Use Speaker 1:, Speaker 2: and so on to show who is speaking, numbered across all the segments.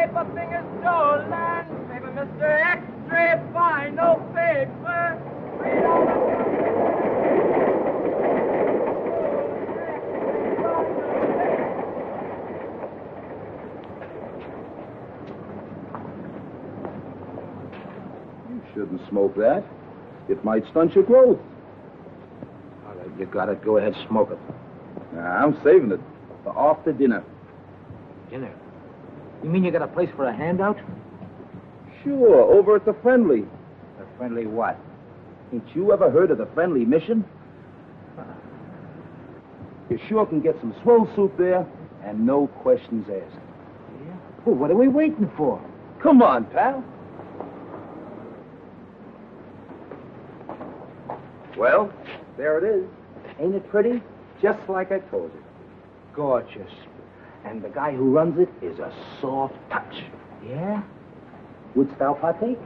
Speaker 1: paper, fingers stolen. Paper, Mr. X-ray, fine, no paper. Read all
Speaker 2: You shouldn't smoke that. It might stunt your growth.
Speaker 3: All right, you got it. Go ahead, smoke it.
Speaker 2: Nah, I'm saving it for after dinner.
Speaker 3: Dinner? You mean you got a place for a handout?
Speaker 2: Sure, over at the Friendly.
Speaker 3: A friendly what?
Speaker 2: Ain't you ever heard of the Friendly Mission? You sure can get some swell soup there, and no questions asked.
Speaker 3: Yeah? Well, what are we waiting for?
Speaker 2: Come on, pal. Well, there it is. Ain't it pretty? Just like I told you.
Speaker 3: Gorgeous.
Speaker 2: And the guy who runs it is a soft touch.
Speaker 3: Yeah?
Speaker 2: Wouldst thou partake?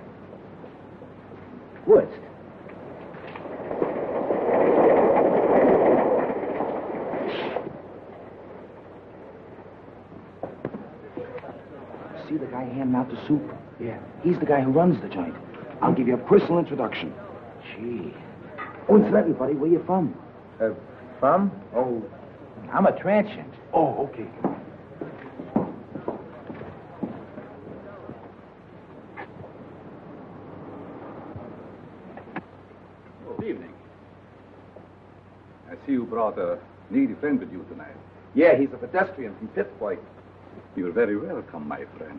Speaker 3: Woods.
Speaker 2: See the guy handing out the soup?
Speaker 3: Yeah.
Speaker 2: He's the guy who runs the joint. I'll give you a personal introduction.
Speaker 3: Gee.
Speaker 2: Oh, incidentally, buddy, where you from?
Speaker 3: From? Oh, I'm a transient.
Speaker 2: Oh, okay.
Speaker 4: Good evening. I see you brought a needy friend with you tonight.
Speaker 2: Yeah, he's a pedestrian from Pittsburgh.
Speaker 4: You're very welcome, my friend.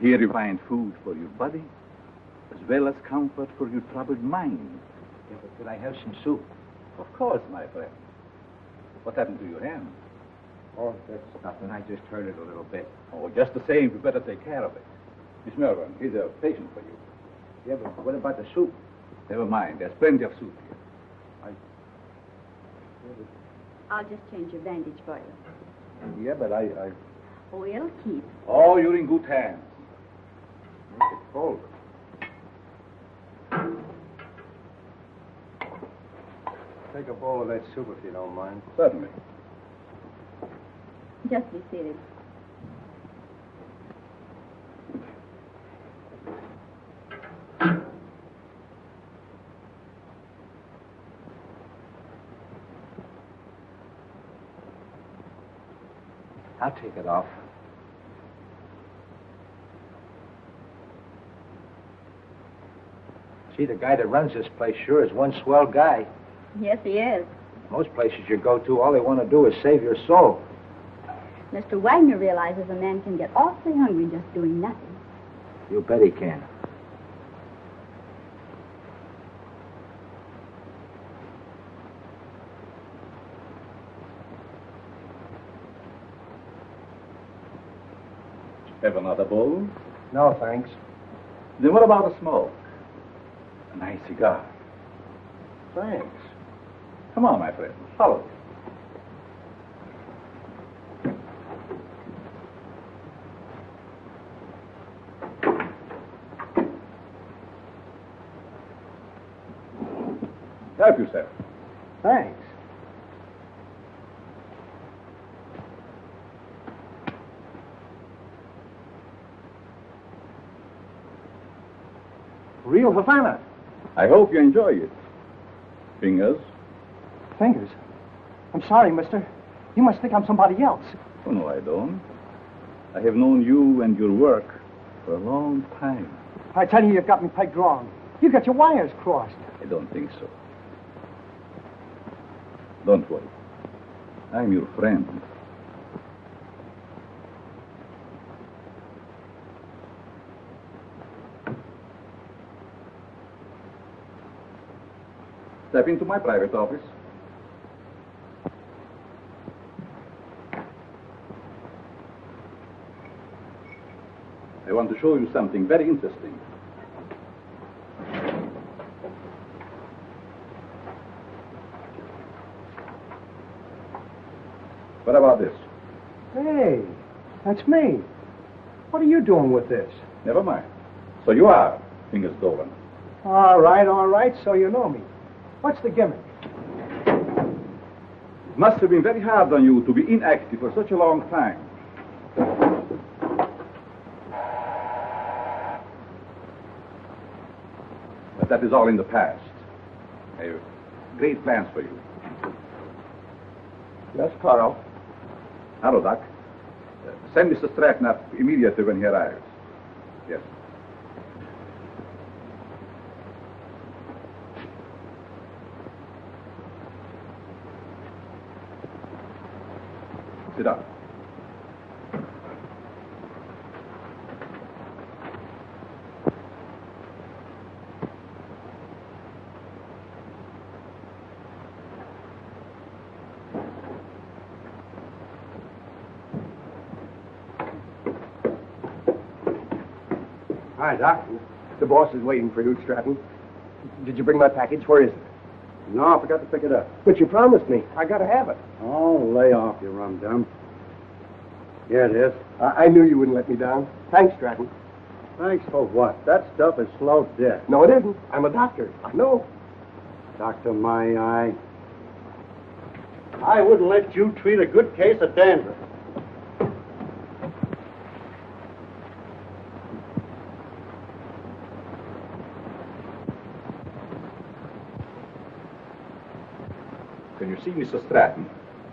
Speaker 4: Here you find food for your body, as well as comfort for your troubled mind.
Speaker 3: Yeah, but could I have some soup?
Speaker 4: Of course, my friend. What happened to your hand?
Speaker 3: Oh, that's nothing. I just hurt it a little bit.
Speaker 4: Oh, just the same, you better take care of it. Miss Melbourne, here's a patient for you.
Speaker 3: Yeah, but what about the soup?
Speaker 4: Never mind, there's plenty of soup here.
Speaker 5: I'll just change your bandage for you.
Speaker 4: Yeah, but I...
Speaker 5: Oh, it'll keep.
Speaker 4: Oh, you're in good hands. Make it cold.
Speaker 6: Take a bowl of that soup if you don't mind.
Speaker 4: Certainly.
Speaker 5: Just be seated.
Speaker 3: I'll take it off. See, the guy that runs this place sure is one swell guy.
Speaker 5: Yes, he is.
Speaker 3: Most places you go to, all they want to do is save your soul.
Speaker 5: Mr. Wagner realizes a man can get awfully hungry just doing nothing.
Speaker 3: You bet he can.
Speaker 4: Have another bowl?
Speaker 6: No, thanks.
Speaker 4: Then what about a smoke? A nice cigar.
Speaker 6: Thanks.
Speaker 4: Come on, my friend. Follow me. Help yourself.
Speaker 6: Thanks. Real Havana.
Speaker 4: I hope you enjoy it. Fingers?
Speaker 6: Fingers. I'm sorry, mister. You must think I'm somebody else.
Speaker 4: Oh, no, I don't. I have known you and your work for a long time.
Speaker 6: I tell you, you've got me pegged wrong. You got your wires crossed.
Speaker 4: I don't think so. Don't worry. I'm your friend. Step into my private office. I want to show you something very interesting. What about this?
Speaker 6: Hey, that's me. What are you doing with this?
Speaker 4: Never mind. So you are Fingers Dolan.
Speaker 6: All right, so you know me. What's the gimmick?
Speaker 4: It must have been very hard on you to be inactive for such a long time. that is all in the past. I have great plans for you.
Speaker 6: Yes, Carl.
Speaker 4: Hello, Doc. Send Mr. Stratton up immediately when he arrives. Yes. Sit down.
Speaker 6: Hi, Doc. The boss is waiting for you, Stratton. Did you bring my package? Where is it?
Speaker 7: No, I forgot to pick it up.
Speaker 6: But you promised me. I gotta have it.
Speaker 7: Oh, lay off, you rum-dum. Here it is.
Speaker 6: I knew you wouldn't let me down. Thanks, Stratton.
Speaker 7: Thanks for what? That stuff is slow death.
Speaker 6: No, it isn't. I'm a doctor. I know.
Speaker 7: Doctor, my eye. I wouldn't let you treat a good case of dandruff.
Speaker 4: When you see Mr. Stratton,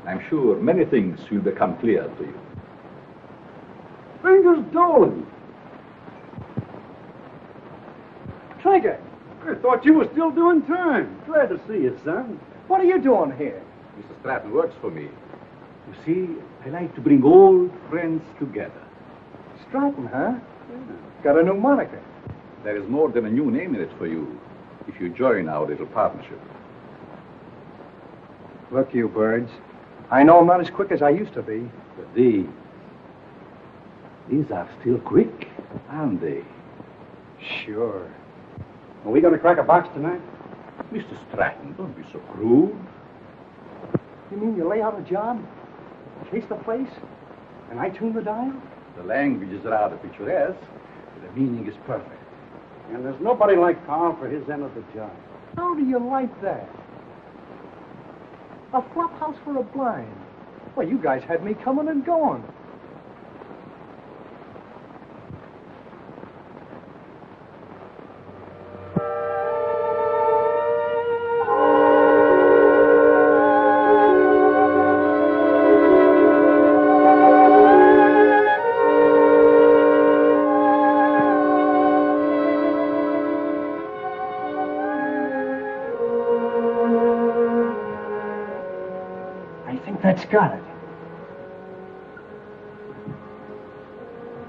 Speaker 4: I'm sure many things will become clear to you.
Speaker 7: Fingers Dolan.
Speaker 6: Trigger,
Speaker 7: I thought you were still doing time. Glad to see you, son.
Speaker 6: what are you doing here?
Speaker 4: Mr. Stratton works for me. You see, I like to bring old friends together.
Speaker 6: Stratton, huh? Got a new moniker.
Speaker 4: There is more than a new name in it for you if you join our little partnership.
Speaker 6: Look, you birds. I know I'm not as quick as I used to be.
Speaker 4: But these are still quick, aren't they?
Speaker 6: Sure.
Speaker 7: Are we going to crack a box tonight?
Speaker 4: Mr. Stratton, don't be so crude.
Speaker 6: You mean you lay out a job, chase the place, and I tune the dial?
Speaker 4: The language is rather picturesque. The meaning is perfect.
Speaker 7: And there's nobody like Carl for his end of the job.
Speaker 6: How do you like that? A flop house for a blind. Well, you guys had me coming and going. That's got it.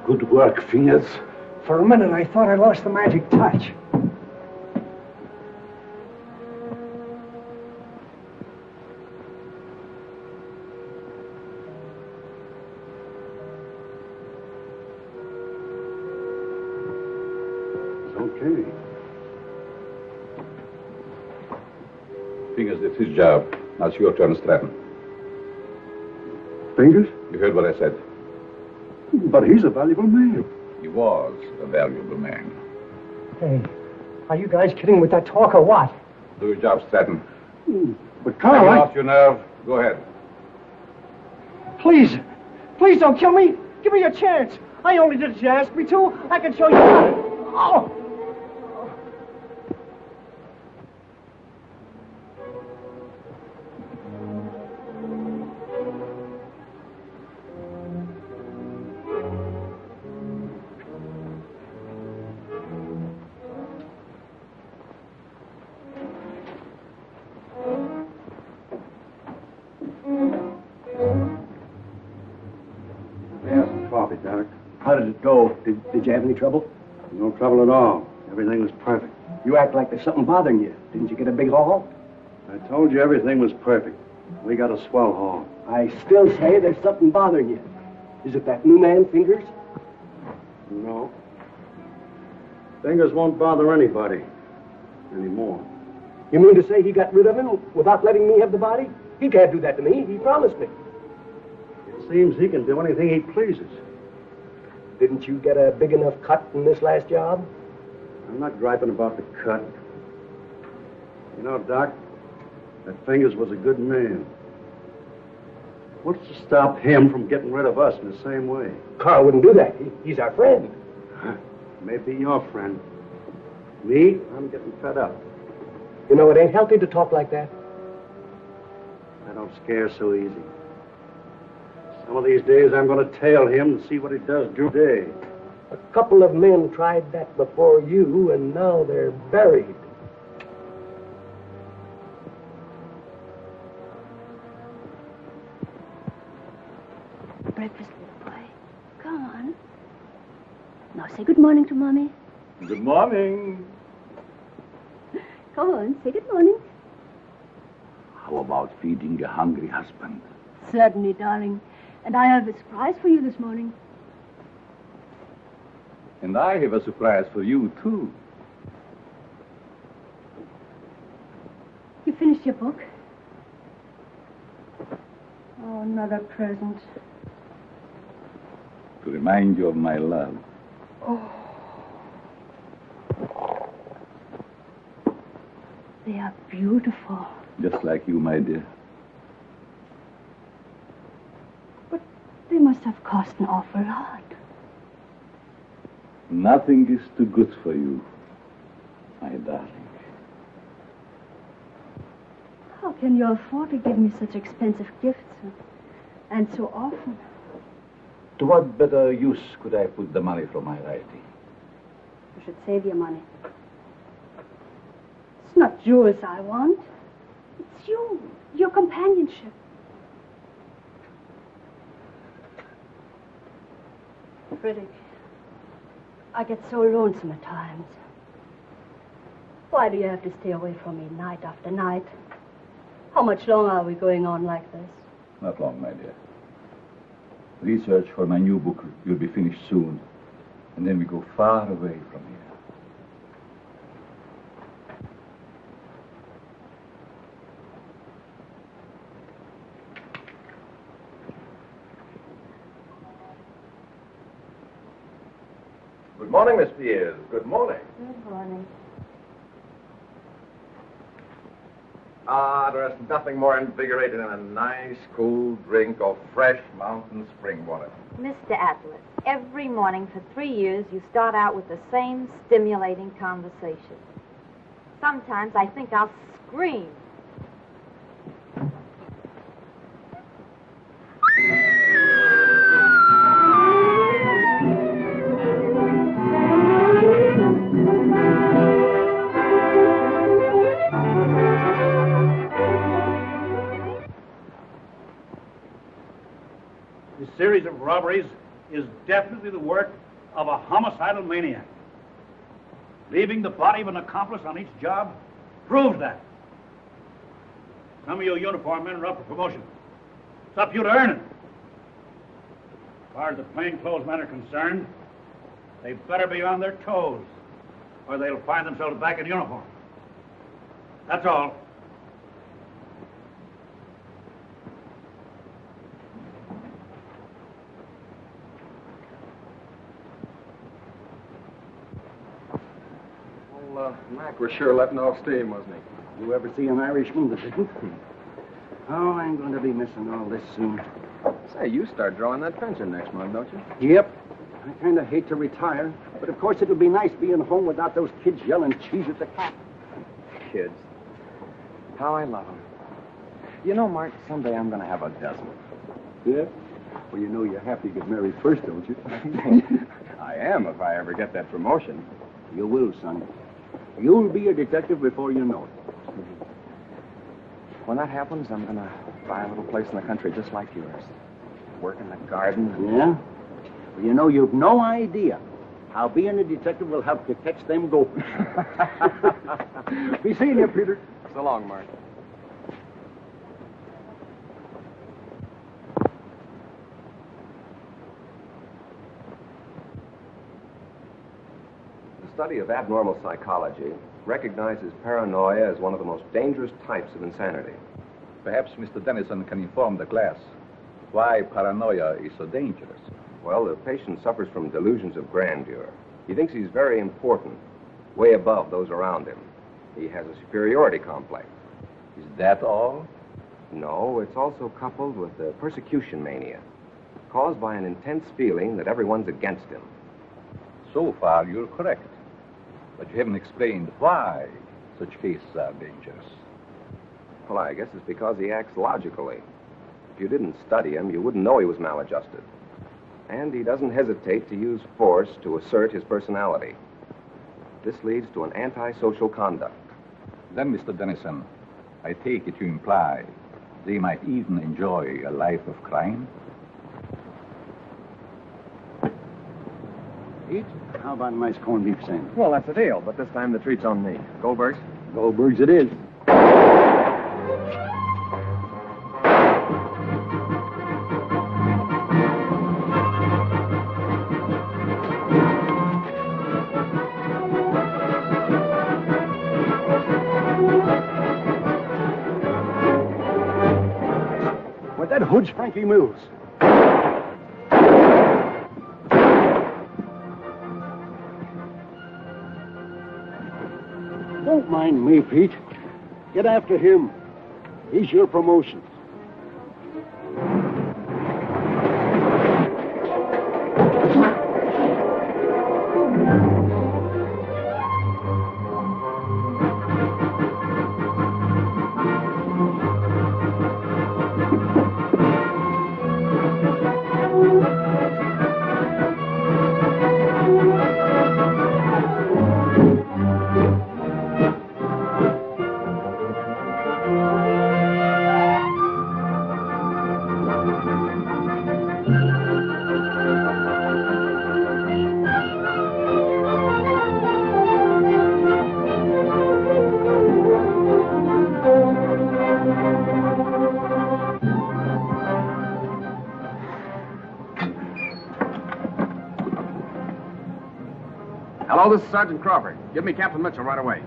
Speaker 4: Good work, Fingers.
Speaker 6: For a minute, I thought I lost the magic touch.
Speaker 7: It's okay.
Speaker 4: Fingers, it's his job. Now it's your turn, Stratton.
Speaker 7: Fingers?
Speaker 4: You heard what I said.
Speaker 7: But he's a valuable man.
Speaker 4: He was a valuable man.
Speaker 6: Hey, are you guys kidding with that talk or what?
Speaker 4: Do your job, Stratton.
Speaker 7: But Carl,
Speaker 4: Take off your nerve. Go ahead.
Speaker 6: Please, please don't kill me. Give me a chance. I only did as you asked me to. I can show you how. Oh!
Speaker 7: Coffee, Doc.
Speaker 6: How did it go? Did you have any trouble?
Speaker 7: No trouble at all. Everything was perfect.
Speaker 6: You act like there's something bothering you. Didn't you get a big haul?
Speaker 7: I told you everything was perfect. We got a swell haul.
Speaker 6: I still say there's something bothering you. Is it that new man, Fingers?
Speaker 7: No. Fingers won't bother anybody anymore.
Speaker 6: You mean to say he got rid of him without letting me have the body? He can't do that to me. He promised me.
Speaker 7: It seems he can do anything he pleases.
Speaker 6: Didn't you get a big enough cut in this last job?
Speaker 7: I'm not griping about the cut. You know, Doc, that Fingers was a good man. What's to stop him from getting rid of us in the same way?
Speaker 6: Carl wouldn't do that. He's our friend.
Speaker 7: Maybe your friend. Me? I'm getting fed up.
Speaker 6: You know, it ain't healthy to talk like that.
Speaker 7: I don't scare so easy. Some of these days I'm going to tail him and see what he does today.
Speaker 6: A couple of men tried that before you, and now they're buried.
Speaker 5: Breakfast, little boy. Come on. Now say good morning to Mommy.
Speaker 4: Good morning.
Speaker 5: Come on, say good morning.
Speaker 4: How about feeding a hungry husband?
Speaker 5: Certainly, darling. And I have a surprise for you this morning.
Speaker 4: And I have a surprise for you, too.
Speaker 5: You finished your book? Oh, another present.
Speaker 4: To remind you of my love.
Speaker 5: Oh. They are beautiful.
Speaker 4: Just like you, my dear.
Speaker 5: But they must have cost an awful lot.
Speaker 4: Nothing is too good for you, my darling.
Speaker 5: How can you afford to give me such expensive gifts? And so often?
Speaker 4: To what better use could I put the money from my writing?
Speaker 5: You should save your money. It's not jewels I want. It's you, your companionship. Frederick, I get so lonesome at times. Why do you have to stay away from me night after night? How much longer are we going on like this?
Speaker 4: Not long, my dear. Research for my new book will be finished soon. And then we go far away from here.
Speaker 8: Good morning, Miss Pierce. Good morning.
Speaker 5: Good morning.
Speaker 8: There's nothing more invigorating than a nice, cool drink of fresh mountain spring water.
Speaker 9: Mr. Atlas, every morning for 3 years you start out with the same stimulating conversation. Sometimes I think I'll scream.
Speaker 10: Series of robberies is definitely the work of a homicidal maniac. Leaving the body of an accomplice on each job proves that. Some of you uniform men are up for promotion. It's up to you to earn it. As far as the plainclothes men are concerned, they better be on their toes, or they'll find themselves back in uniform. That's all.
Speaker 8: Mac was sure letting off steam, wasn't he?
Speaker 2: You ever see an Irishman that didn't? Oh, I'm going to be missing all this soon.
Speaker 8: Say, you start drawing that pension next month, don't you?
Speaker 2: Yep. I kind of hate to retire, but of course it'll be nice being home without those kids yelling cheese at the cat.
Speaker 8: Kids. How I love them. You know, Mark, someday I'm going to have a dozen.
Speaker 2: Yeah? Well, you know you have to get married first, don't you?
Speaker 8: I am, if I ever get that promotion.
Speaker 2: You will, son. You'll be a detective before you know it.
Speaker 8: When that happens, I'm going to buy a little place in the country just like yours. Work in the garden.
Speaker 2: Yeah? Well, you know, you've no idea how being a detective will help you catch them gophers. Be seeing you, Peter.
Speaker 8: So long, Mark. The study of abnormal psychology recognizes paranoia as one of the most dangerous types of insanity.
Speaker 4: Perhaps Mr. Dennison can inform the class why paranoia is so dangerous.
Speaker 8: Well, the patient suffers from delusions of grandeur. He thinks he's very important, way above those around him. He has a superiority complex.
Speaker 4: Is that all?
Speaker 8: No, it's also coupled with a persecution mania, caused by an intense feeling that everyone's against him.
Speaker 4: So far, you're correct. But you haven't explained why such cases are dangerous.
Speaker 8: Well, I guess it's because he acts logically. If you didn't study him, you wouldn't know he was maladjusted. And he doesn't hesitate to use force to assert his personality. This leads to an antisocial conduct.
Speaker 4: Then, Mr. Dennison, I take it you imply they might even enjoy a life of crime?
Speaker 2: Pete, how about a nice corned beef sandwich?
Speaker 11: Well, that's the deal, but this time the treat's on me. Goldberg's?
Speaker 2: Goldberg's it is. With that hood's Frankie Mills. Don't mind me, Pete. Get after him. He's your promotion.
Speaker 11: Hello, this is Sergeant Crawford. Give me Captain Mitchell right away.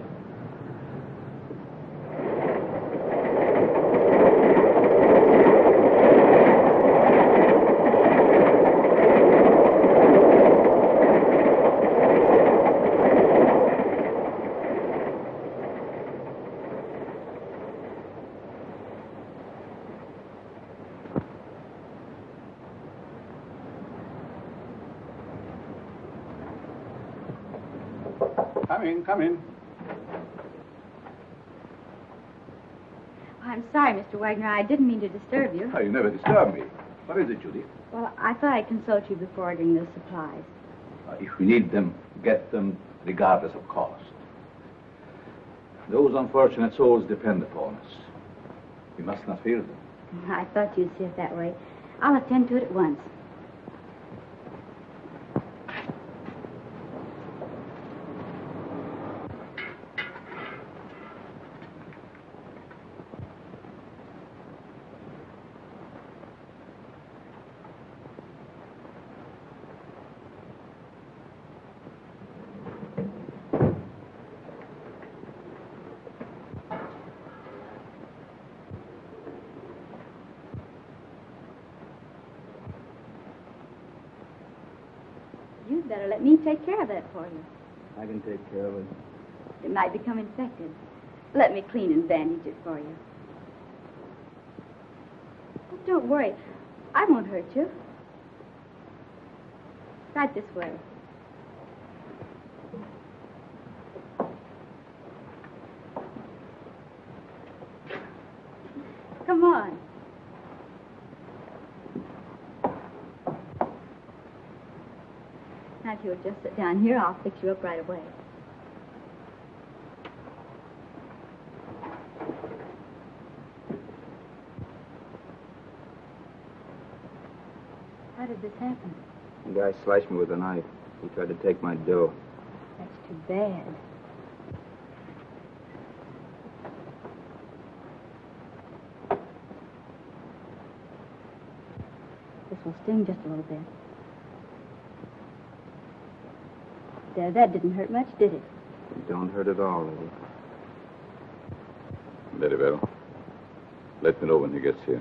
Speaker 2: Come in.
Speaker 12: I'm sorry, Mr. Wagner. I didn't mean to disturb you.
Speaker 4: Oh, you never disturb me. What is it, Judy?
Speaker 12: Well, I thought I'd consult you before ordering the supplies.
Speaker 4: If we need them, get them regardless of cost. Those unfortunate souls depend upon us. We must not fear them.
Speaker 12: I thought you'd see it that way. I'll attend to it at once. You'd better let me take care of that for you.
Speaker 2: I can take care of it.
Speaker 12: It might become infected. Let me clean and bandage it for you. But don't worry. I won't hurt you. Right this way. Come on. Now, if you'll just sit down here, I'll fix you up right away. How did this happen?
Speaker 13: The guy sliced me with a knife. He tried to take my dough.
Speaker 12: That's too bad. This will sting just a little bit. There, that didn't hurt much, did it?
Speaker 13: It don't hurt at all, Lily.
Speaker 4: Very well. Let me know when he gets here.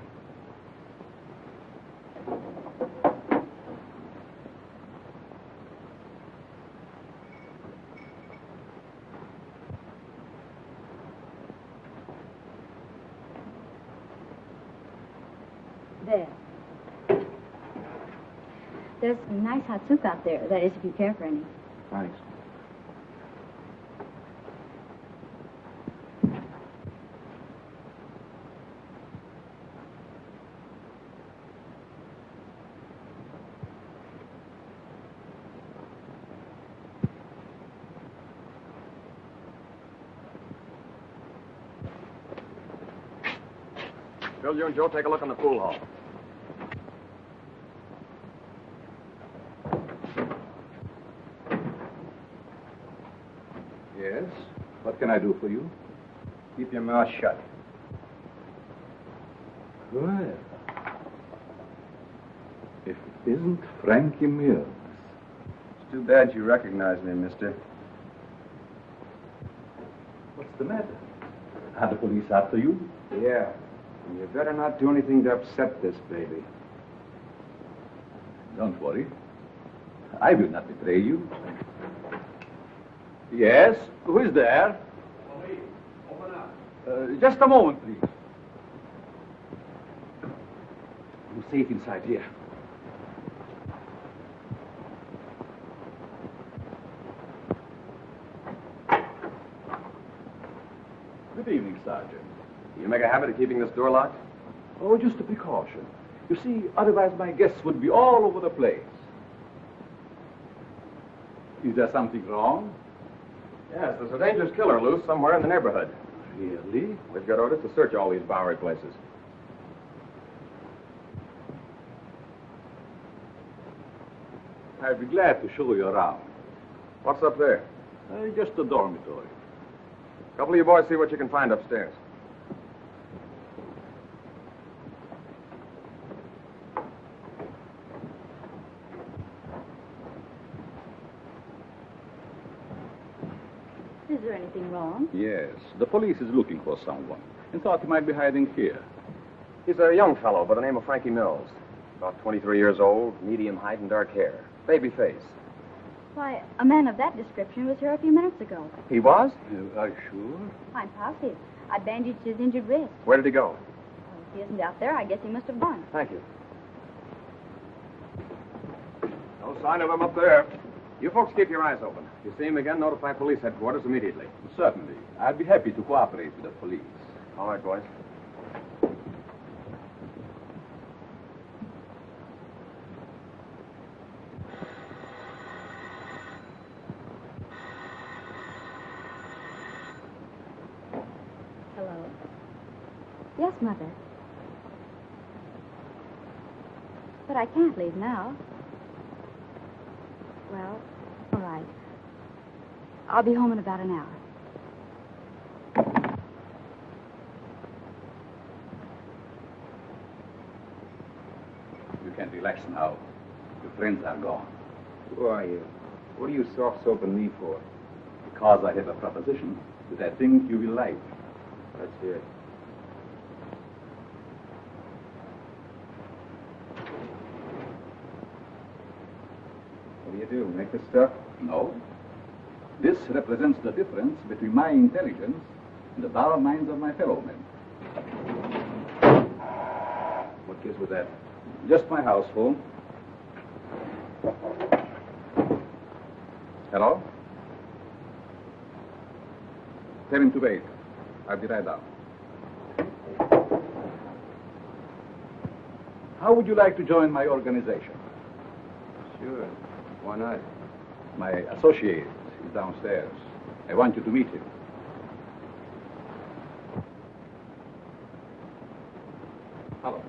Speaker 12: There. There's some nice hot soup out there. That is, if you care for any.
Speaker 13: Thanks.
Speaker 8: Bill, you and Joe take a look in the pool hall.
Speaker 4: Yes? What can I do for you?
Speaker 2: Keep your mouth shut.
Speaker 4: Well, if it isn't Frankie Mills.
Speaker 2: It's too bad you recognize me, mister.
Speaker 4: What's the matter? Are the police after you?
Speaker 2: Yeah. And you better not do anything to upset this baby.
Speaker 4: Don't worry. I will not betray you. Yes? Who is there?
Speaker 7: Police, open up.
Speaker 4: Just a moment, please. You're safe inside here. Good evening, Sergeant.
Speaker 8: You make a habit of keeping this door locked?
Speaker 4: Oh, just a precaution. You see, otherwise my guests would be all over the place. Is there something wrong?
Speaker 8: Yes, there's a dangerous killer loose somewhere in the neighborhood.
Speaker 4: Really?
Speaker 8: We've got orders to search all these Bowery places.
Speaker 4: I'd be glad to show you around.
Speaker 8: What's up there?
Speaker 4: Just a dormitory.
Speaker 8: A couple of you boys see what you can find upstairs.
Speaker 12: Is there anything wrong?
Speaker 4: Yes, the police is looking for someone and thought he might be hiding here.
Speaker 8: He's a young fellow by the name of Frankie Mills. About 23 years old, medium height and dark hair. Baby face.
Speaker 12: Why, a man of that description was here a few minutes ago.
Speaker 8: He was?
Speaker 4: Are you sure?
Speaker 12: I'm positive. I bandaged his injured wrist.
Speaker 8: Where did he go?
Speaker 12: Well, if he isn't out there, I guess he must have gone.
Speaker 8: Thank you. No sign of him up there. You folks keep your eyes open. If you see him again, notify police headquarters immediately.
Speaker 4: Certainly. I'd be happy to cooperate with the police.
Speaker 8: All right, boys.
Speaker 12: Hello. Yes, Mother. But I can't leave now. Well, all right. I'll be home in about an hour.
Speaker 4: You can relax now. Your friends are gone.
Speaker 13: Who are you? What are you soft-soaping me for?
Speaker 4: Because I have a proposition that I think you will like.
Speaker 13: Let's hear it. What do you do? Make the stuff?
Speaker 4: No. This represents the difference between my intelligence and the dull minds of my fellow men.
Speaker 13: What gives with that?
Speaker 4: Just my house phone. Hello? Tell him to wait. I'll be right down. How would you like to join my organization?
Speaker 13: Sure. Why not?
Speaker 4: My associate is downstairs. I want you to meet him. Hello.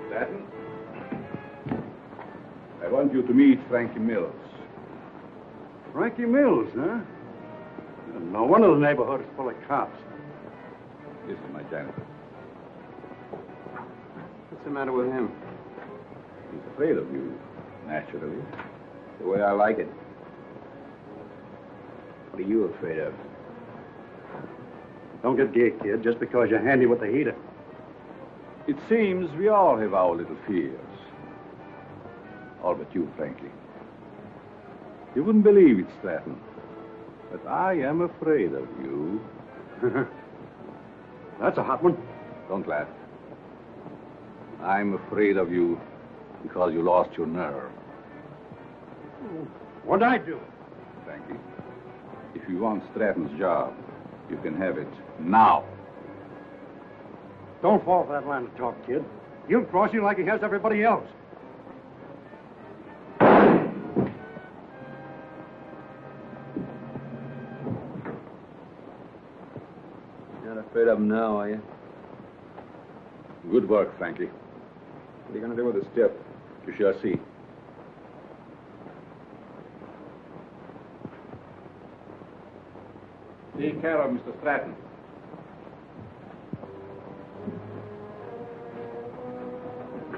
Speaker 4: Stanton? I want you to meet Frankie Mills.
Speaker 7: Frankie Mills, huh? No wonder the neighborhood is full of cops.
Speaker 4: This is my janitor.
Speaker 13: What's the matter with him?
Speaker 4: He's afraid of you, naturally.
Speaker 13: The way I like it. What are you afraid of?
Speaker 7: Don't get gay, kid, just because you're handy with the heater.
Speaker 4: It seems we all have our little fears. All but you, Frankie. You wouldn't believe it, Stratton, but I am afraid of you.
Speaker 7: That's a hot one.
Speaker 4: Don't laugh. I'm afraid of you because you lost your nerve.
Speaker 7: What'd I do?
Speaker 4: Frankie, if you want Stratton's job, you can have it now.
Speaker 7: Don't fall for that line of talk, kid.
Speaker 10: He'll cross you like he has everybody else.
Speaker 13: You're not afraid of him now, are you?
Speaker 4: Good work, Frankie.
Speaker 13: What are you going to do with the stiff?
Speaker 4: You shall see. Take care of Mr. Stratton.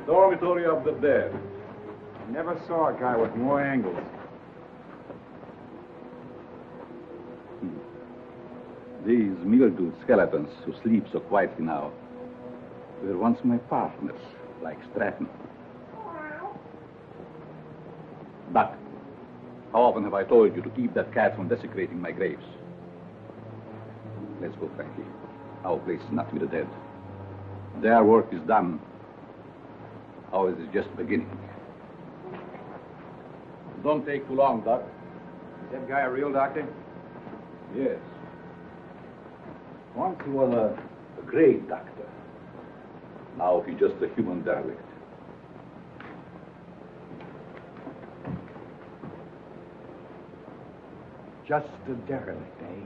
Speaker 4: Dormitory of the dead.
Speaker 13: Never saw a guy with more angles.
Speaker 4: These mildewed skeletons who sleep so quietly now were once my partners, like Stratton. Doc, how often have I told you to keep that cat from desecrating my graves? Let's go, Frankie. Our place is not with the dead. Their work is done. Ours is just beginning. Don't take too long, Doc.
Speaker 13: Is that guy a real doctor?
Speaker 4: Yes. Once he was a great doctor. Now he's just a human derelict.
Speaker 2: Just a derelict, eh?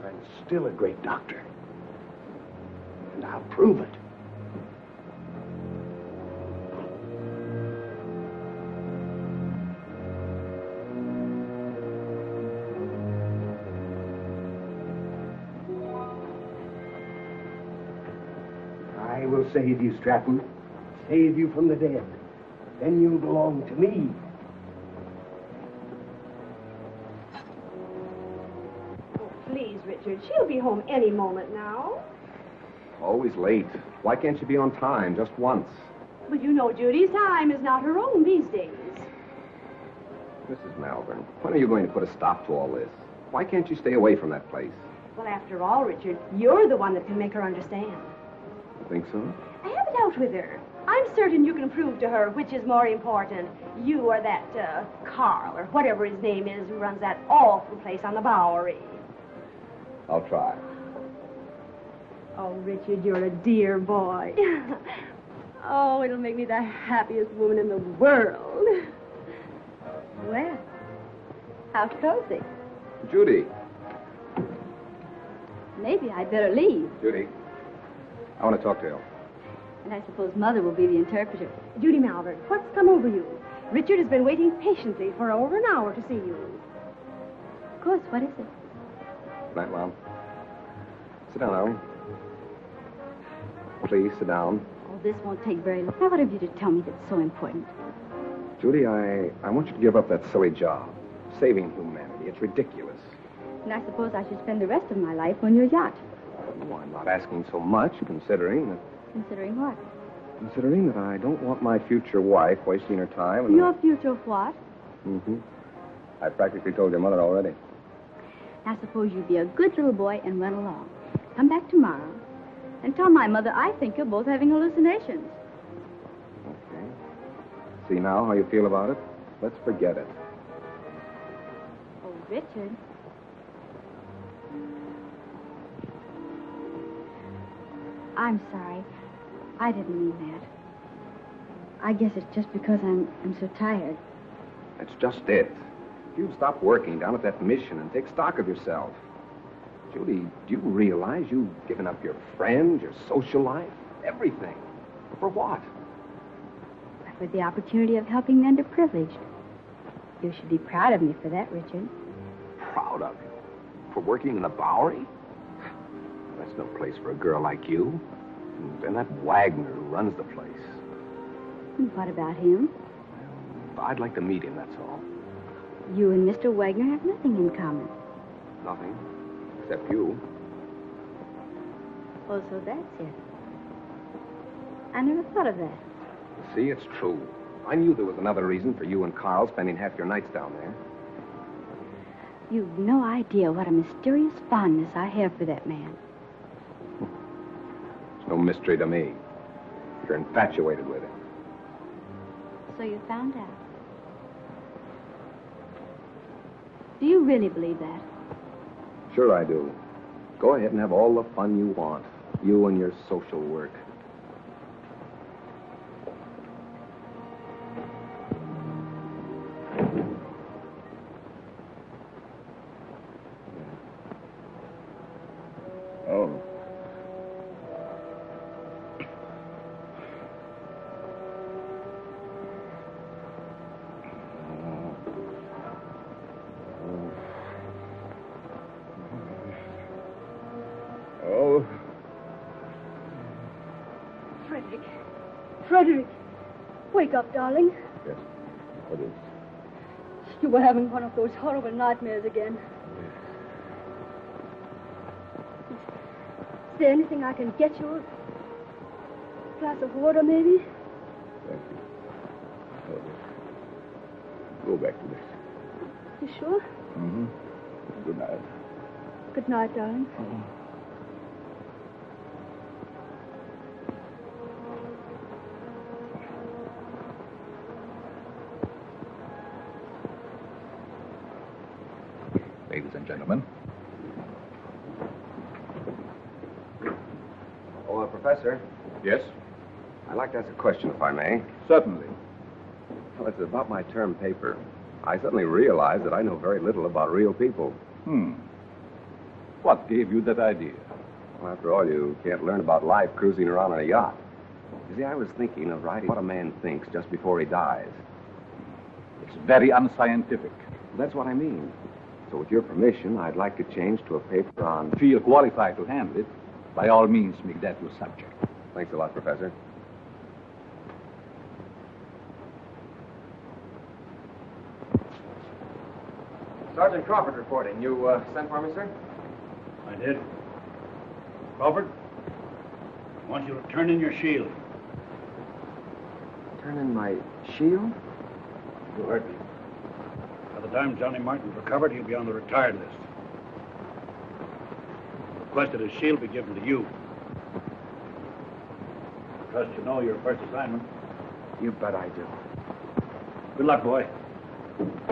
Speaker 2: And still a great doctor. And I'll prove it. I will save you, Stratton. Save you from the dead. Then you'll belong to me.
Speaker 14: Please, Richard, she'll be home any moment now.
Speaker 8: Always late. Why can't she be on time just once?
Speaker 14: But you know Judy's time is not her own these days.
Speaker 8: Mrs. Malvern, when are you going to put a stop to all this? Why can't you stay away from that place?
Speaker 14: Well, after all, Richard, you're the one that can make her understand.
Speaker 8: You think so?
Speaker 14: I have it out with her. I'm certain you can prove to her which is more important, you or that, Karl, or whatever his name is, who runs that awful place on the Bowery.
Speaker 8: I'll try.
Speaker 14: Oh, Richard, you're a dear boy. Oh, it'll make me the happiest woman in the world.
Speaker 12: Well, how cozy.
Speaker 8: Judy.
Speaker 12: Maybe I'd better leave.
Speaker 8: Judy. I want to talk to you.
Speaker 12: And I suppose Mother will be the interpreter.
Speaker 14: Judy Malvern, what's come over you? Richard has been waiting patiently for over an hour to see you.
Speaker 12: Of course, what is it?
Speaker 8: Night, Mom. Sit down, Ellen. Please, sit down.
Speaker 12: Oh, this won't take very long. Now, what have you to tell me that's so important?
Speaker 8: Judy, I want you to give up that silly job. Saving humanity. It's ridiculous.
Speaker 12: And I suppose I should spend the rest of my life on your yacht.
Speaker 8: No, I'm not asking so much, considering that...
Speaker 12: Considering what?
Speaker 8: Considering that I don't want my future wife wasting her time and...
Speaker 12: Your future what?
Speaker 8: Mm-hmm. I practically told your mother already.
Speaker 12: Now, suppose you be a good little boy and run along. Come back tomorrow and tell my mother I think you're both having hallucinations.
Speaker 8: Okay. See now how you feel about it? Let's forget it.
Speaker 12: Oh, Richard. I'm sorry. I didn't mean that. I guess it's just because I'm so tired.
Speaker 8: That's just it. You stop working down at that mission and take stock of yourself. Judy, do you realize you've given up your friends, your social life, everything? For what?
Speaker 12: For the opportunity of helping the underprivileged. You should be proud of me for that, Richard.
Speaker 8: Proud of you? For working in the Bowery? That's no place for a girl like you. And that Wagner who runs the place.
Speaker 12: And what about him?
Speaker 8: I'd like to meet him, that's all.
Speaker 12: You and Mr. Wagner have nothing in common.
Speaker 8: Nothing. Except you.
Speaker 12: Oh, so that's it. I never thought of that.
Speaker 8: See, it's true. I knew there was another reason for you and Karl spending half your nights down there.
Speaker 12: You've no idea what a mysterious fondness I have for that man.
Speaker 8: It's no mystery to me. You're infatuated with him.
Speaker 12: So you found out. Do you really believe that?
Speaker 8: Sure I do. Go ahead and have all the fun you want. You and your social work.
Speaker 5: Frederick, wake up, darling.
Speaker 8: Yes. What is?
Speaker 5: You were having one of those horrible nightmares again. Is there anything I can get you? A glass of water, maybe?
Speaker 8: Thank you. Oh, yes. Go back to this.
Speaker 5: You sure?
Speaker 8: Mm-hmm. Good night.
Speaker 5: Good night, darling.
Speaker 11: Ladies and gentlemen.
Speaker 8: Oh, Professor.
Speaker 11: Yes?
Speaker 8: I'd like to ask a question, if I may.
Speaker 11: Certainly.
Speaker 8: Well, it's about my term paper. I suddenly realized that I know very little about real people.
Speaker 11: What gave you that idea?
Speaker 8: Well, after all, you can't learn about life cruising around on a yacht. You see, I was thinking of writing what a man thinks just before he dies.
Speaker 11: It's very unscientific.
Speaker 8: That's what I mean. So with your permission, I'd like to change to a paper on...
Speaker 11: Feel qualified to handle it. By all means, make that your subject.
Speaker 8: Thanks a lot, Professor. Sergeant Crawford reporting. You sent for me, sir?
Speaker 10: I did. Crawford, I want you to turn in your shield.
Speaker 8: Turn in my shield?
Speaker 10: You heard me. By the time Johnny Martin's recovered, he'll be on the retired list. Requested his shield be given to you. Trust you know your first assignment.
Speaker 8: You bet I do.
Speaker 10: Good luck, boy.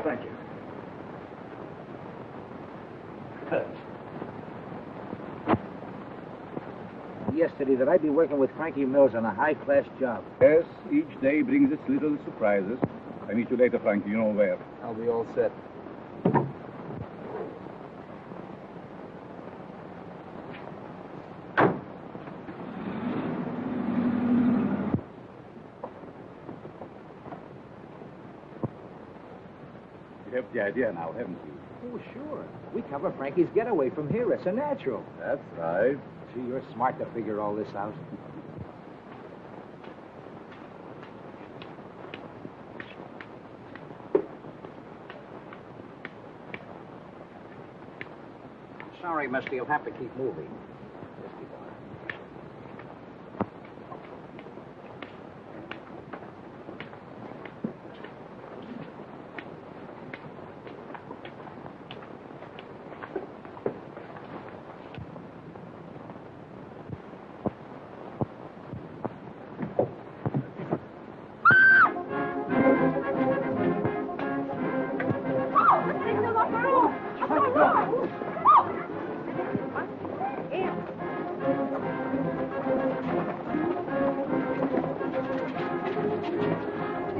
Speaker 10: Thank you.
Speaker 3: Yesterday that I'd be working with Frankie Mills on a high-class job.
Speaker 4: Yes, each day brings its little surprises. I meet you later, Frankie. You know where.
Speaker 13: I'll be all set.
Speaker 4: You have the idea now, haven't you?
Speaker 3: Oh, sure. We cover Frankie's getaway from here. It's a natural.
Speaker 4: That's right.
Speaker 3: Gee, you're smart to figure all this out. Sorry, mister. You'll have to keep moving. Yes, keep on.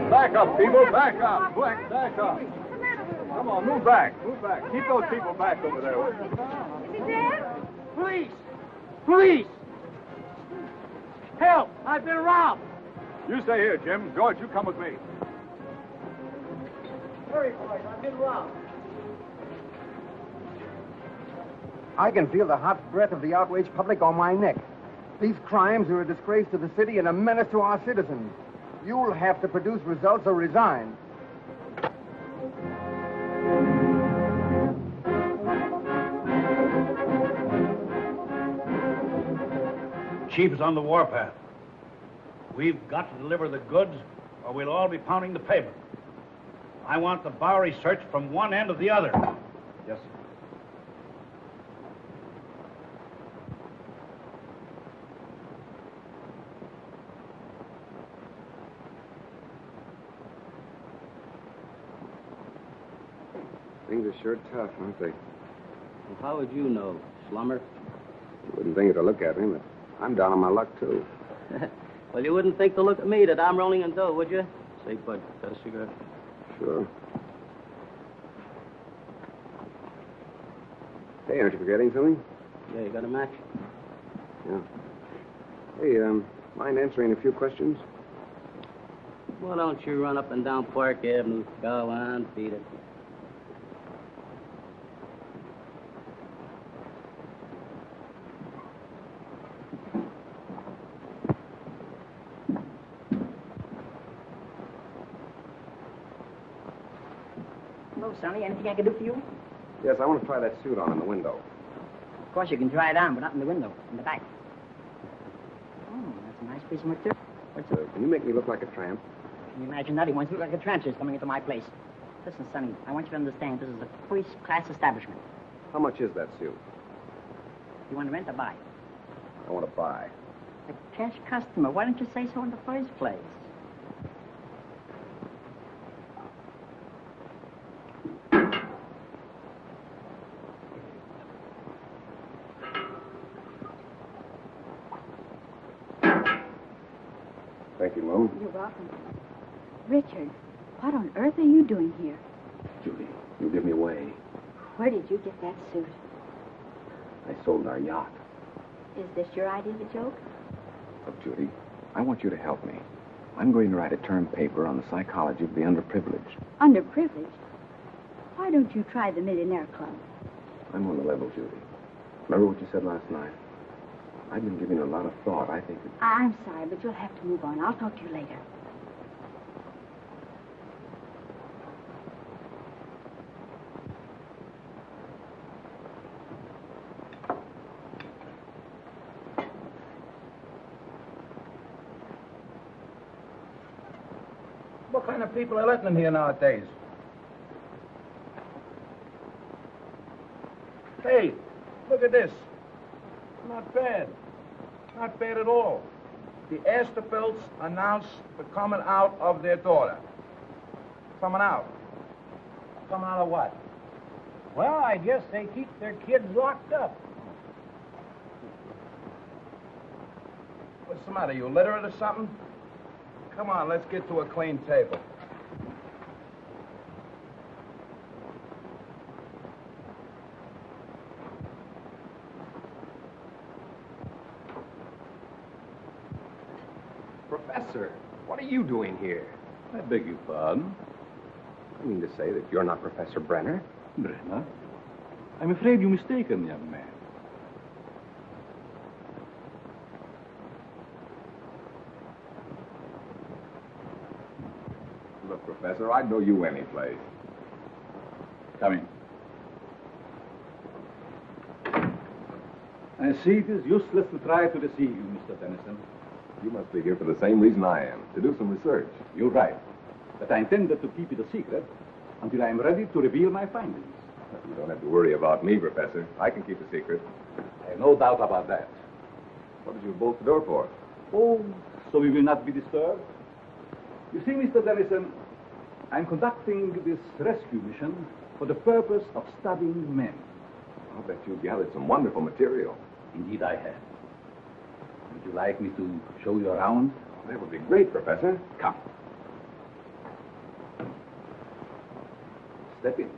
Speaker 4: Back up, people. Back up. Quick, back up. Come on, move back. Move back. Keep those people back over there.
Speaker 14: Is he dead?
Speaker 6: Police! Police! Help! I've been robbed!
Speaker 4: You stay here, Jim. George, you come with me.
Speaker 6: Hurry, boys. I've been robbed.
Speaker 15: I can feel the hot breath of the outraged public on my neck. These crimes are a disgrace to the city and a menace to our citizens. You'll have to produce results or resign.
Speaker 10: Chief is on the warpath. We've got to deliver the goods, or we'll all be pounding the pavement. I want the Bowery searched from one end to the other.
Speaker 8: Yes, sir. Things are sure tough, aren't they?
Speaker 16: Well, how would you know, Slummer?
Speaker 8: You wouldn't think it to look at me, but I'm down on my luck, too.
Speaker 16: Well, you wouldn't think to look at me that I'm rolling in dough, would you? Say, Bud, got a cigarette?
Speaker 8: Sure. Hey, aren't you forgetting something?
Speaker 16: Yeah, you got a match?
Speaker 8: Yeah. Hey, mind answering a few questions?
Speaker 16: Why don't you run up and down Park Avenue? Go on, beat it.
Speaker 17: Hello, Sonny. Anything I can do for you?
Speaker 8: Yes, I want to try that suit on in the window.
Speaker 17: Of course, you can try it on, but not in the window, in the back. Oh, that's a nice piece of material. What's it?
Speaker 8: Can you make me look like a tramp?
Speaker 17: Can you imagine that? He wants to look like a transient coming into my place. Listen, Sonny, I want you to understand this is a first-class establishment.
Speaker 8: How much is that suit?
Speaker 17: You want to rent or buy?
Speaker 8: I want to buy.
Speaker 17: A cash customer. Why don't you say so in the first place?
Speaker 8: Thank you, Lou.
Speaker 12: You're welcome. Richard, what on earth are you doing here?
Speaker 2: Judy, you give me away.
Speaker 12: Where did you get that suit?
Speaker 2: I sold our yacht.
Speaker 12: Is this your idea of a joke?
Speaker 2: Look, Judy, I want you to help me. I'm going to write a term paper on the psychology of the underprivileged.
Speaker 12: Underprivileged? Why don't you try the Millionaire Club?
Speaker 2: I'm on the level, Judy. Remember what you said last night? I've been giving it a lot of thought. I think that...
Speaker 12: I'm sorry, but you'll have to move on. I'll talk to you later.
Speaker 11: What kind of people are letting in here nowadays? Hey, look at this. Not bad. Not bad at all. The Asterfelds announced the coming out of their daughter. Coming out. Coming out of what?
Speaker 6: Well, I guess they keep their kids locked up.
Speaker 11: What's the matter? You illiterate or something? Come on, let's get to a clean table.
Speaker 8: Professor, what are you doing here?
Speaker 4: I beg your pardon?
Speaker 8: I mean to say that you're not Professor Brenner?
Speaker 4: Brenner? I'm afraid you're mistaken, young man.
Speaker 8: Look, Professor, I'd know you any place.
Speaker 4: Come in. I see it is useless to try to deceive you, Mr. Tennyson.
Speaker 8: You must be here for the same reason I am, to do some research.
Speaker 4: You're right. But I intended to keep it a secret until I am ready to reveal my findings.
Speaker 8: You don't have to worry about me, Professor. I can keep a secret.
Speaker 4: I have no doubt about that.
Speaker 8: What did you bolt the door for?
Speaker 4: Oh, so we will not be disturbed? You see, Mr. Tennyson, I'm conducting this rescue mission for the purpose of studying men.
Speaker 8: I'll bet you've gathered some wonderful material.
Speaker 4: Indeed, I have. Would you like me to show you around?
Speaker 8: That would be great, Professor.
Speaker 4: Come. Step in.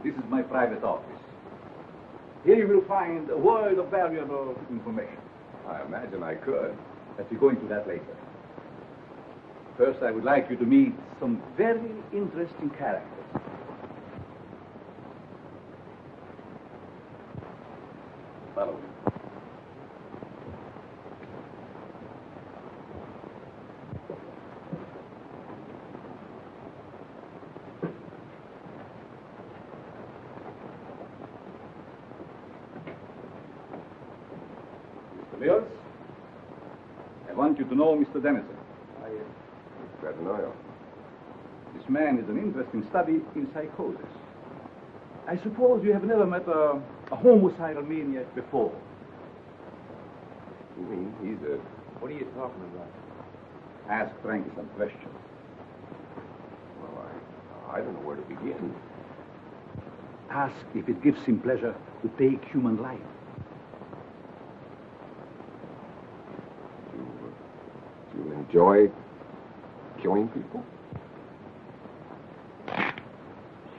Speaker 4: This is my private office. Here you will find a world of valuable information.
Speaker 8: I imagine I could.
Speaker 4: But we'll go into that later. First, I would like you to meet some very interesting characters. Follow me. Mr. Mills, I want you to know Mr. Dennison.
Speaker 8: Glad to know you.
Speaker 4: This man is an interesting study in psychosis. I suppose you have never met a homicidal maniac before.
Speaker 8: You mean he's a...
Speaker 4: What are you talking about? Ask Frankie some questions.
Speaker 8: Well, I don't know where to begin.
Speaker 4: Ask if it gives him pleasure to take human life.
Speaker 8: Do you enjoy killing people?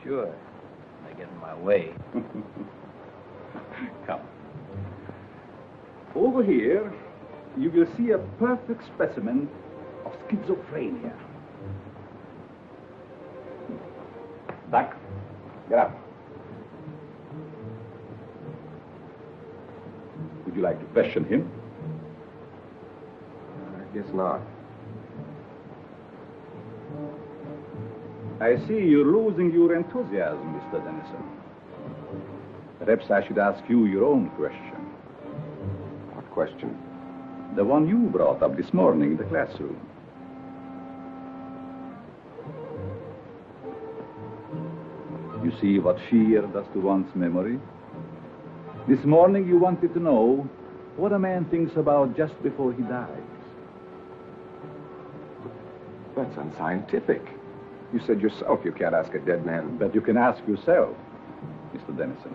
Speaker 16: Sure. They get in my way.
Speaker 4: Come. Over here, you will see a perfect specimen of schizophrenia. Duck, get up. Would you like to question him?
Speaker 8: Guess not.
Speaker 4: I see you're losing your enthusiasm, Mr. Dennison. Perhaps I should ask you your own question.
Speaker 8: What question?
Speaker 4: The one you brought up this morning in the classroom. You see what fear does to one's memory? This morning you wanted to know what a man thinks about just before he dies.
Speaker 8: That's unscientific. You said yourself you can't ask a dead man.
Speaker 4: But you can ask yourself, Mr. Dennison.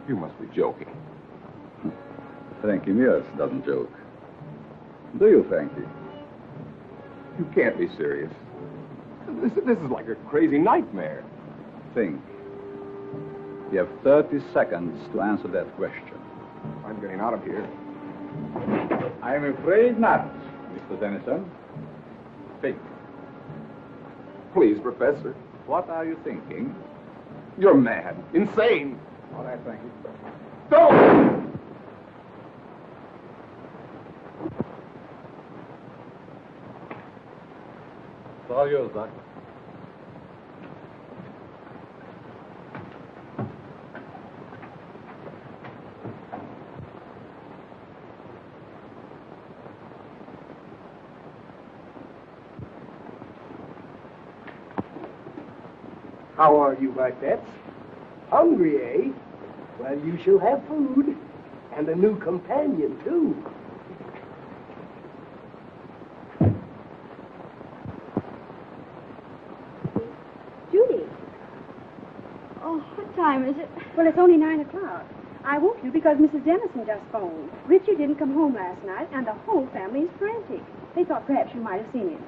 Speaker 8: You must be joking.
Speaker 4: Frankie Mears doesn't joke. Do you, Frankie?
Speaker 8: You can't be serious. This is like a crazy nightmare.
Speaker 4: Think. You have 30 seconds to answer that question.
Speaker 8: I'm getting out of here.
Speaker 4: I'm afraid not, Mr. Dennison. Think.
Speaker 8: Please, Professor.
Speaker 4: What are you thinking?
Speaker 8: You're mad. Insane.
Speaker 4: All right, Frankie.
Speaker 8: Don't!
Speaker 4: It's all yours, Doc.
Speaker 6: How are you, my pets? Hungry, eh? Well, you shall have food. And a new companion, too.
Speaker 12: Judy. Oh, what time is it?
Speaker 14: Well, it's only 9 o'clock. I woke you because Mrs. Dennison just phoned. Richard didn't come home last night, and the whole family is frantic. They thought perhaps you might have seen him.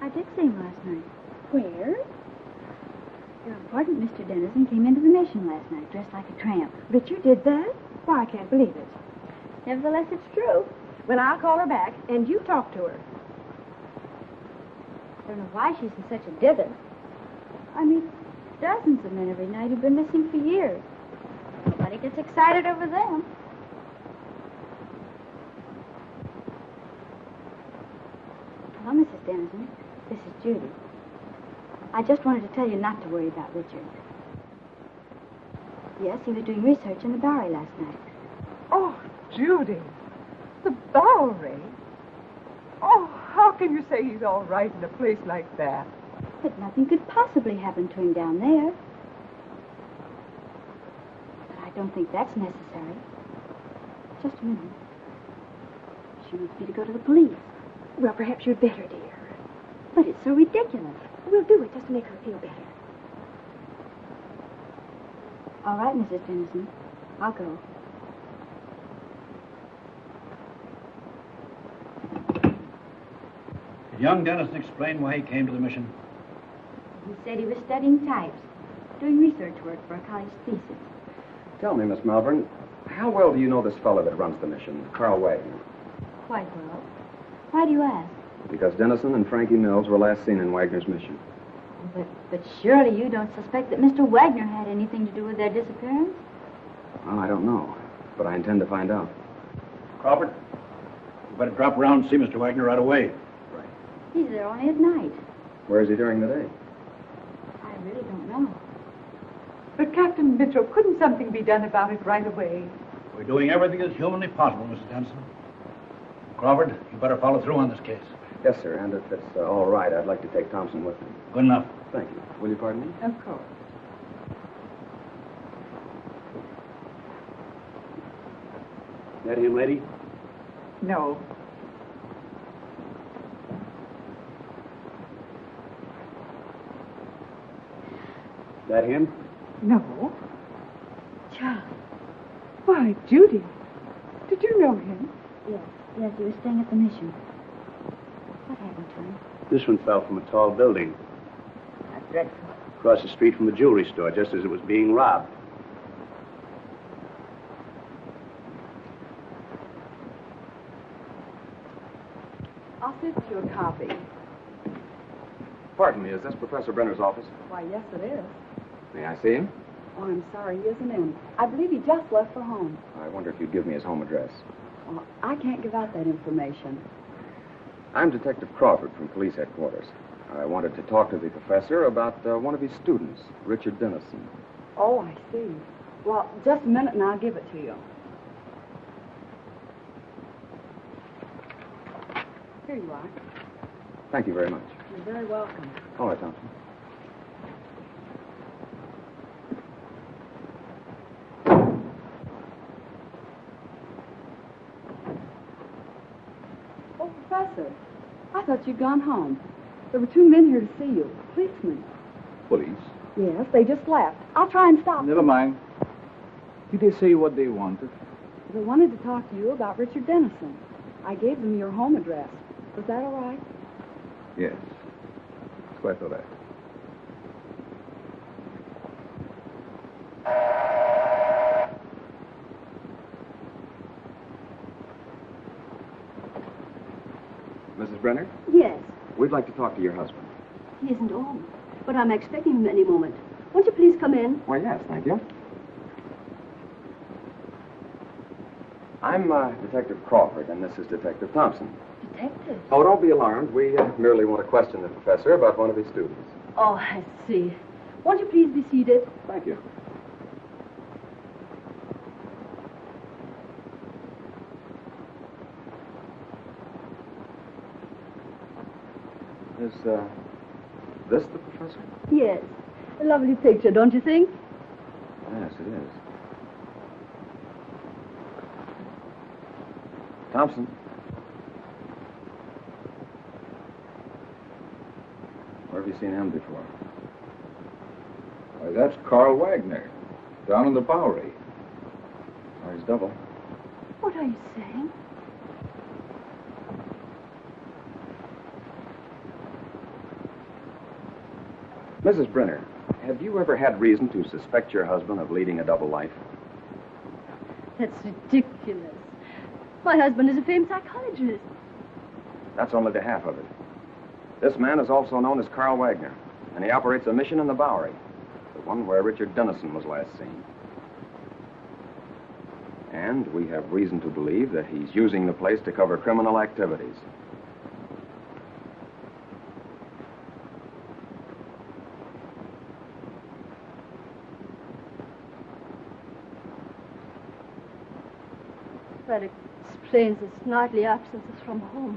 Speaker 12: I did see him last night.
Speaker 14: Where?
Speaker 12: Your important Mr. Dennison came into the mission last night, dressed like a tramp.
Speaker 14: Richard did that? Why, I can't believe it.
Speaker 12: Nevertheless, it's true.
Speaker 14: Well, I'll call her back, and you talk to her.
Speaker 12: I don't know why she's in such a dither. I meet dozens of men every night who've been missing for years. Nobody gets excited over them. Hello, Mrs. Dennison. This is Judy. I just wanted to tell you not to worry about Richard. Yes, he was doing research in the Bowery last night.
Speaker 18: Oh, Judy, the Bowery. Oh, how can you say he's all right in a place like that?
Speaker 12: But nothing could possibly happen to him down there. But I don't think that's necessary. Just a minute. She wants me to go to the police.
Speaker 14: Well, perhaps you'd better, dear.
Speaker 12: But it's so ridiculous.
Speaker 14: We'll do it just to make her feel better.
Speaker 12: All right, Mrs. Dennison. I'll go.
Speaker 10: Did young Dennison explain why he came to the mission?
Speaker 12: He said he was studying types, doing research work for a college thesis.
Speaker 8: Tell me, Miss Malvern, how well do you know this fellow that runs the mission, Karl Wagner?
Speaker 12: Quite well. Why do you ask?
Speaker 8: Because Dennison and Frankie Mills were last seen in Wagner's mission.
Speaker 12: But surely you don't suspect that Mr. Wagner had anything to do with their disappearance?
Speaker 8: Well, I don't know, but I intend to find out.
Speaker 10: Crawford, you better drop around and see Mr. Wagner right away.
Speaker 12: He's there only at night.
Speaker 8: Where is he during the day?
Speaker 12: I really don't know.
Speaker 18: But, Captain Mitchell, couldn't something be done about it right away?
Speaker 10: We're doing everything that's humanly possible, Mrs. Dennison. Crawford, you better follow through on this case.
Speaker 8: Yes, sir, and if it's all right, I'd like to take Thompson with me.
Speaker 10: Good enough.
Speaker 8: Thank you. Will you pardon me?
Speaker 18: Of course.
Speaker 2: That him, lady?
Speaker 18: No.
Speaker 2: That him?
Speaker 18: No.
Speaker 12: Charles.
Speaker 18: Why, Judy, did you know him?
Speaker 12: Yes, he was staying at the mission. What happened to him?
Speaker 2: This one fell from a tall building.
Speaker 12: That's dreadful.
Speaker 2: Across the street from the jewelry store, just as it was being robbed.
Speaker 18: I'll send you a copy.
Speaker 8: Pardon me, is this Professor Brenner's office?
Speaker 14: Why, yes, it is.
Speaker 8: May I see him?
Speaker 14: Oh, I'm sorry, he isn't in. I believe he just left for home.
Speaker 8: I wonder if you'd give me his home address.
Speaker 19: Well, I can't give out that information.
Speaker 8: I'm Detective Crawford from police headquarters. I wanted to talk to the professor about one of his students, Richard Dennison.
Speaker 19: Oh, I see. Well, just a minute and I'll give it to you. Here you are.
Speaker 8: Thank you very much.
Speaker 19: You're very welcome.
Speaker 8: All right, Thompson.
Speaker 19: Oh, Professor, I thought you'd gone home. There were 2 men here to see you. Policemen.
Speaker 13: Police?
Speaker 19: Yes, they just left. I'll try and stop
Speaker 13: Never
Speaker 19: them.
Speaker 13: mind. Did they say what they wanted?
Speaker 19: They wanted to talk to you about Richard Dennison. I gave them your home address. Was that all right?
Speaker 13: Yes. It's quite all right.
Speaker 8: Mrs. Brenner,
Speaker 5: Yes,
Speaker 8: we'd like to talk to your husband.
Speaker 5: he isn't home, but I'm expecting him any moment. Won't you please come in?
Speaker 8: Why, yes, thank you. I'm Detective Crawford, and this is Detective Thompson.
Speaker 5: Detective?
Speaker 8: Oh, don't be alarmed. We merely want to question the professor about one of his students.
Speaker 5: Oh, I see. Won't you please be seated?
Speaker 8: Thank you. Is this the professor?
Speaker 5: Yes. A lovely picture, don't you think?
Speaker 8: Yes, it is. Thompson. Where have you seen him before?
Speaker 13: Why, that's Karl Wagner, down in the Bowery.
Speaker 8: Or his double.
Speaker 5: What are you saying?
Speaker 8: Mrs. Brenner, have you ever had reason to suspect your husband of leading a double life?
Speaker 5: That's ridiculous. My husband is a famed psychologist.
Speaker 8: That's only the half of it. This man is also known as Karl Wagner, and he operates a mission in the Bowery, the one where Richard Dennison was last seen. And we have reason to believe that he's using the place to cover criminal activities.
Speaker 5: That explains his nightly absences from home.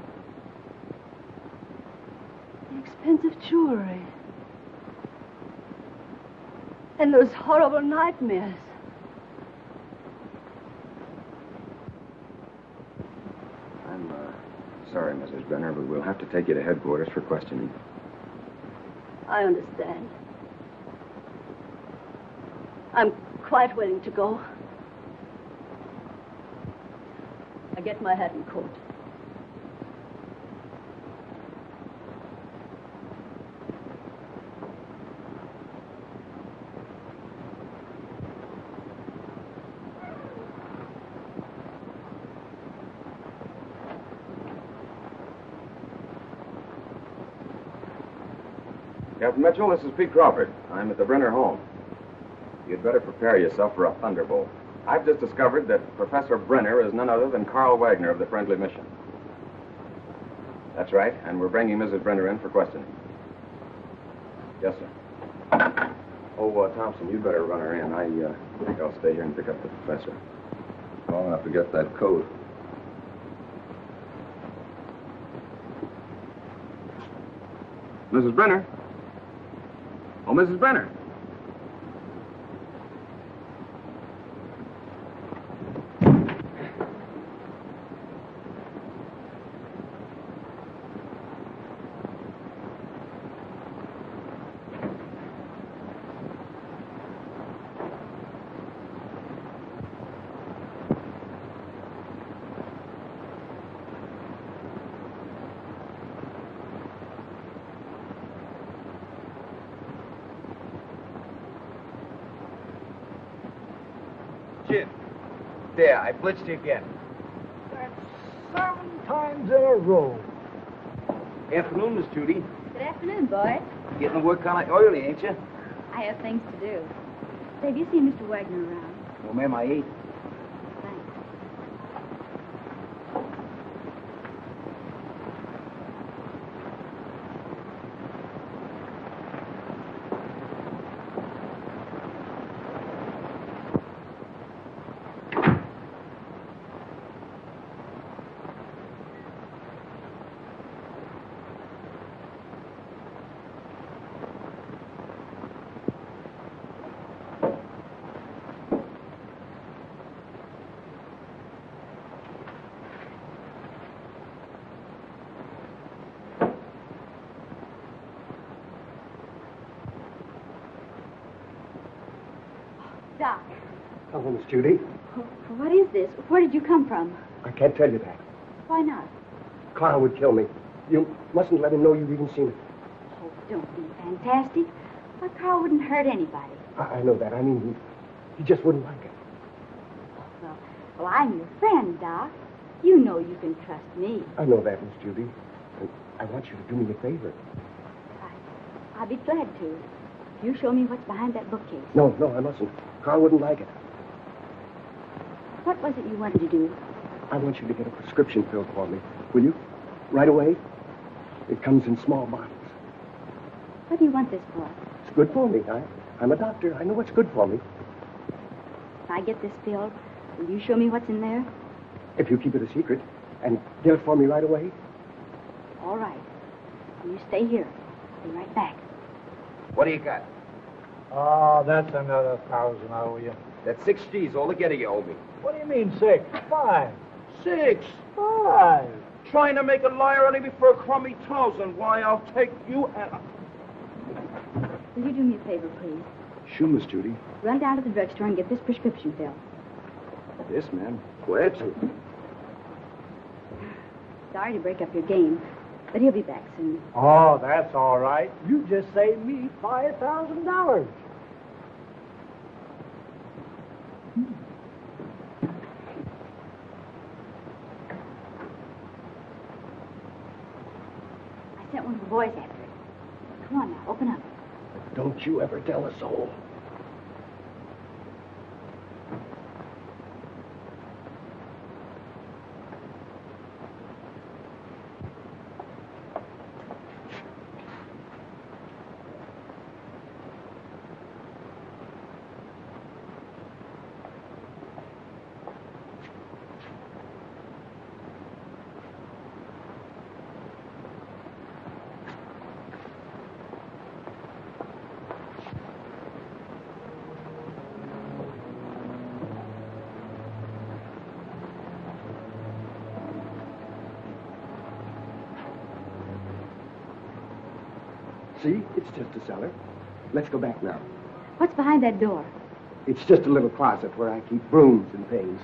Speaker 5: The expensive jewelry. And those horrible nightmares.
Speaker 8: I'm sorry, Mrs. Brenner, but we'll have to take you to headquarters for questioning.
Speaker 5: I understand. I'm quite willing to go. I get my hat and coat.
Speaker 8: Captain Mitchell, this is Pete Crawford. I'm at the Brenner home. You'd better prepare yourself for a thunderbolt. I've just discovered that Professor Brenner is none other than Karl Wagner of the Friendly Mission. That's right, and we're bringing Mrs. Brenner in for questioning. Yes, sir. Oh, Thompson, you'd better run her in. I think I'll stay here and pick up the professor.
Speaker 13: Long enough to get that coat.
Speaker 8: Mrs. Brenner? Oh, Mrs. Brenner.
Speaker 11: Jim. There, I blitzed you again.
Speaker 6: That's 7 times in a row.
Speaker 11: Afternoon, Miss Judy.
Speaker 12: Good afternoon, boy.
Speaker 11: Getting the work kind of oily, ain't you?
Speaker 12: I have things to do. Say, have you seen Mr. Wagner around?
Speaker 11: Well, ma'am, I ate.
Speaker 12: Thanks. Doc,
Speaker 6: Hello, Miss Judy.
Speaker 12: what is this? Where did you come from?
Speaker 6: I can't tell you that.
Speaker 12: Why not?
Speaker 6: Karl would kill me. You mustn't let him know you've even seen it.
Speaker 12: Oh, don't be fantastic. Why, Karl wouldn't hurt anybody.
Speaker 6: I know that. I mean, he just wouldn't like it.
Speaker 12: Well, I'm your friend, Doc. You know you can trust me.
Speaker 6: I know that, Miss Judy. And I want you to do me a favor.
Speaker 12: I'll be glad to. You show me what's behind that bookcase.
Speaker 6: No, I mustn't. Karl wouldn't like it.
Speaker 12: What was it you wanted to do?
Speaker 6: I want you to get a prescription filled for me. Will you? Right away? It comes in small bottles.
Speaker 12: What do you want this for?
Speaker 6: It's good for me. I'm a doctor. I know what's good for me.
Speaker 12: If I get this filled, will you show me what's in there?
Speaker 6: If you keep it a secret and get it for me right away.
Speaker 12: All right. You stay here. I'll be right back.
Speaker 8: What do you got?
Speaker 11: Oh, that's another 1,000 I owe you.
Speaker 8: That's 6 G's altogether you owe me.
Speaker 11: What do you mean 6? 5. 6. 5. Trying to make a liar out of me for a crummy 1,000. Why, I'll take you and...
Speaker 12: Will you do me a favor, please?
Speaker 6: Sure, Miss Judy.
Speaker 12: Run down to the drugstore and get this prescription filled.
Speaker 6: Yes, ma'am. Go ahead, sir.
Speaker 12: Sorry to break up your game, but he'll be back soon.
Speaker 11: Oh, that's all right. You just saved me $5,000.
Speaker 12: I sent one of the boys after it. Come on now, open up.
Speaker 6: Don't you ever tell a soul. See? It's just a cellar. Let's go back now.
Speaker 12: What's behind that door?
Speaker 6: It's just a little closet where I keep brooms and things.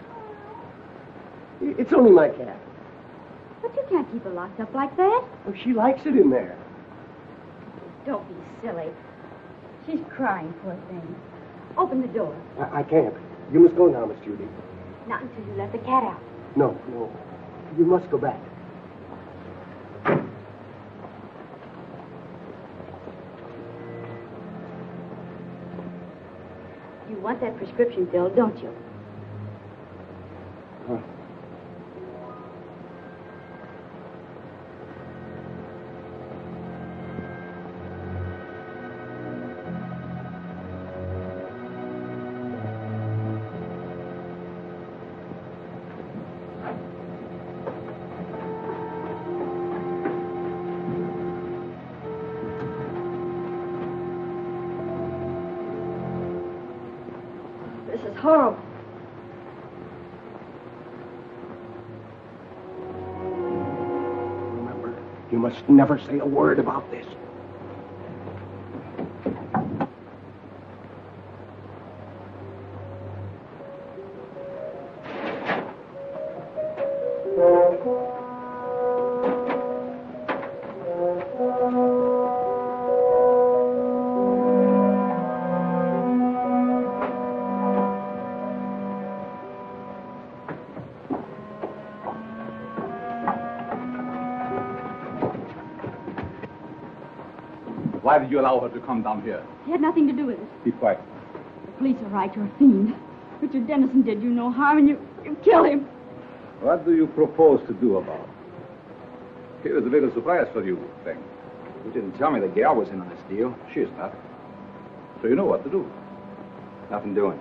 Speaker 6: It's only my cat.
Speaker 12: But you can't keep her locked up like that.
Speaker 6: Oh, she likes it in there.
Speaker 12: Don't be silly. She's crying, poor thing. Open the door.
Speaker 6: I can't. You must go now, Miss Judy.
Speaker 12: Not until you let the cat out.
Speaker 6: No. You must go back.
Speaker 12: You want that prescription filled, don't you?
Speaker 6: Huh.
Speaker 5: This is horrible.
Speaker 6: Remember, you must never say a word about this.
Speaker 4: Why did you allow her to come down here?
Speaker 12: He had nothing to do with it.
Speaker 4: Keep quiet.
Speaker 12: The police are right. You're a fiend. Richard Dennison did you no harm, and you killed him.
Speaker 4: What do you propose to do about it? Here is a little surprise for you, Frank.
Speaker 13: You didn't tell me the gal was in on this deal.
Speaker 4: She's not. So you know what to do.
Speaker 13: Nothing doing.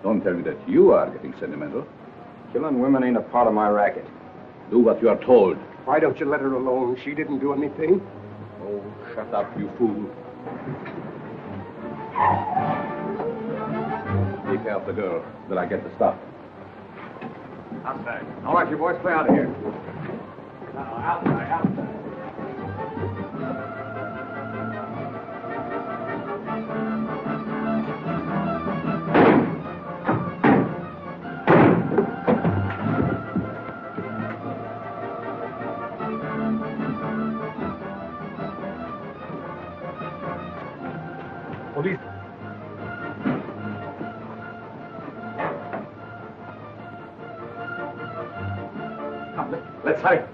Speaker 4: Don't tell me that you are getting sentimental.
Speaker 13: Killing women ain't a part of my racket.
Speaker 4: Do what you are told.
Speaker 6: Why don't you let her alone? She didn't do anything.
Speaker 4: Oh, shut up, you fool. Take care of the girl, till I get the stuff.
Speaker 13: Outside. All right, you boys, play out of here.
Speaker 11: No, outside.
Speaker 2: Police. Come, let's hurry.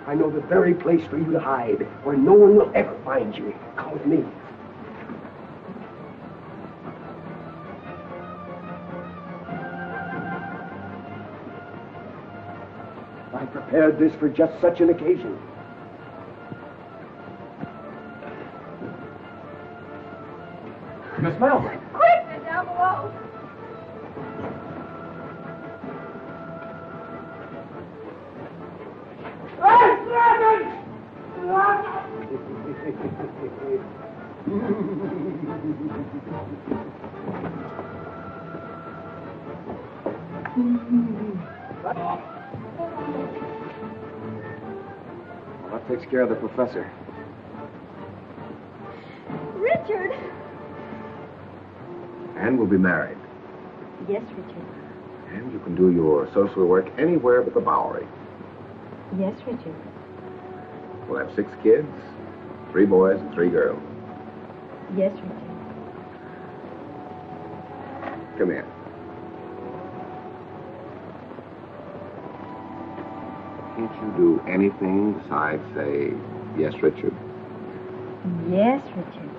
Speaker 6: I know the very place for you to hide, where no one will ever find you. Come with me. I prepared this for just such an occasion.
Speaker 2: Miss Melvin.
Speaker 14: Quick! They're down below.
Speaker 8: Well, that takes care of the professor.
Speaker 12: Richard!
Speaker 8: And we'll be married.
Speaker 12: Yes, Richard.
Speaker 8: And you can do your social work anywhere but the Bowery.
Speaker 12: Yes, Richard.
Speaker 8: We'll have 6 kids, 3 boys and 3 girls.
Speaker 12: Yes, Richard.
Speaker 8: Come here. Can't you do anything besides say, yes, Richard?
Speaker 12: Yes, Richard.